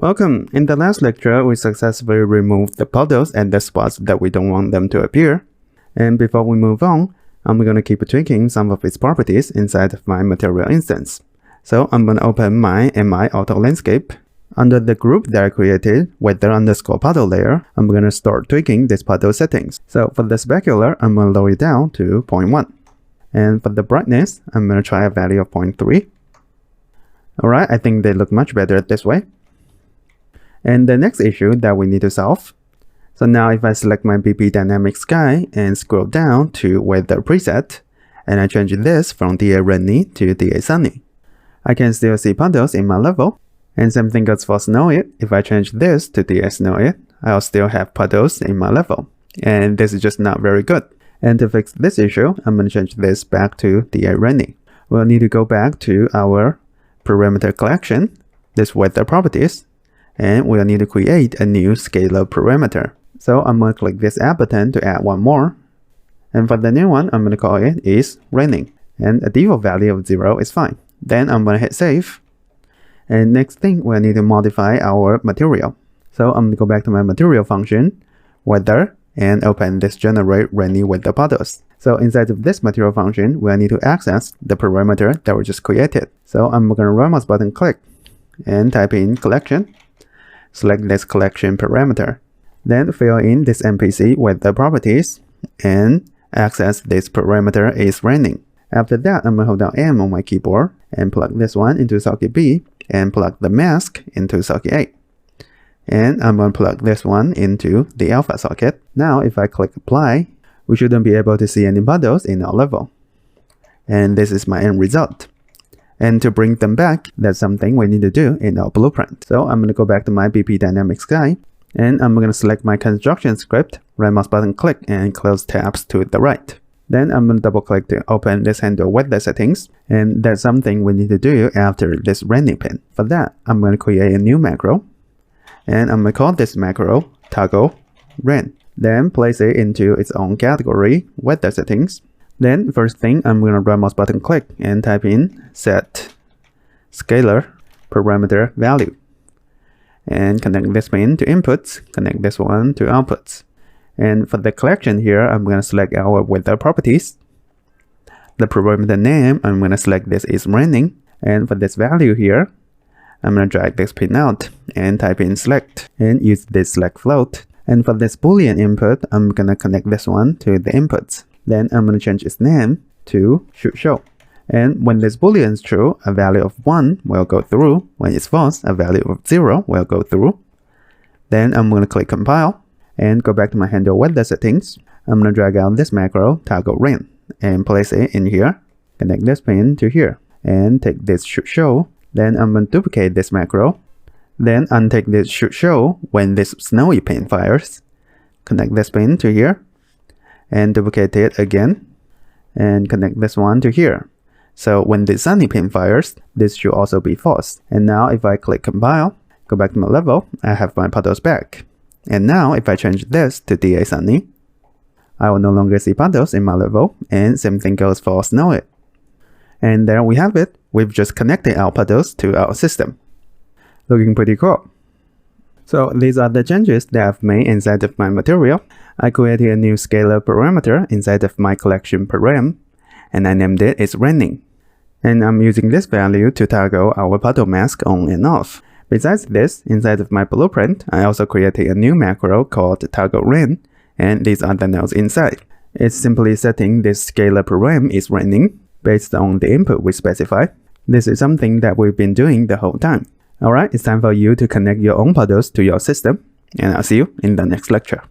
Welcome! In the last lecture, we successfully removed the puddles and the spots that we don't want them to appear. And before we move on, I'm going to keep tweaking some of its properties inside of my material instance. So I'm going to open my MI Auto Landscape. Under the group that I created, weather_puddle layer, I'm going to start tweaking this puddle settings. So for the specular, I'm going to lower it down to 0.1. And for the brightness, I'm going to try a value of 0.3. Alright, I think they look much better this way. And the next issue that we need to solve. So now if I select my BP Dynamic Sky and scroll down to Weather preset, and I change this from DA Rainy to DA Sunny, I can still see puddles in my level. And same thing goes for Snowy. If I change this to DA Snowy, I'll still have puddles in my level. And this is just not very good. And to fix this issue, I'm going to change this back to DA Rainy. We'll need to go back to our parameter collection, this weather properties, and we'll need to create a new scalar parameter. So I'm going to click this add button to add one more. And for the new one, I'm going to call it is raining. And a default value of 0 is fine. Then I'm going to hit save. And next thing, we'll need to modify our material. So I'm going to go back to my material function, weather, and open this generate rainy weather puddles. So inside of this material function, we'll need to access the parameter that we just created. So I'm going to right mouse button click and type in collection. Select this collection parameter. Then fill in this NPC weather properties and access this parameter is raining. After that, I'm going to hold down M on my keyboard and plug this one into socket B and plug the mask into socket A. And I'm going to plug this one into the alpha socket. Now if I click apply, we shouldn't be able to see any puddles in our level. And this is my end result. And to bring them back, that's something we need to do in our blueprint. So I'm going to go back to my BP Dynamic Sky, and I'm going to select my construction script, right mouse button click, and close tabs to the right. Then I'm going to double click to open this handle weather settings, and that's something we need to do after this rainy pin. For that, I'm going to create a new macro, and I'm going to call this macro toggle rain. Then place it into its own category, weather settings. Then first thing, I'm going to right mouse button click and type in set scalar parameter value. And connect this pin to inputs, connect this one to outputs. And for the collection here, I'm going to select our weather properties. The parameter name, I'm going to select this is raining. And for this value here, I'm going to drag this pin out and type in select and use this select float. And for this boolean input, I'm going to connect this one to the inputs. Then I'm going to change its name to should show. And when this boolean is true, a value of 1 will go through. When it's false, a value of 0 will go through. Then I'm going to click compile and go back to my handle weather settings. I'm going to drag out this macro toggle rain and place it in here. Connect this pin to here and take this should show. Then I'm going to duplicate this macro. Then untick this should show when this snowy pin fires. Connect this pin to here and duplicate it again and connect this one to here. So when the sunny pin fires, this should also be false. And now if I click compile, go back to my level, I have my puddles back. And now if I change this to DA Sunny, I will no longer see puddles in my level, and same thing goes for Snowy. And there we have it. We've just connected our puddles to our system. Looking pretty cool. So these are the changes that I've made inside of my material. I created a new scalar parameter inside of my collection param, and I named it is raining. And I'm using this value to toggle our puddle mask on and off. Besides this, inside of my blueprint, I also created a new macro called toggle rain, and these are the nodes inside. It's simply setting this scalar param is raining based on the input we specify. This is something that we've been doing the whole time. Alright, it's time for you to connect your own puddles to your system, and I'll see you in the next lecture.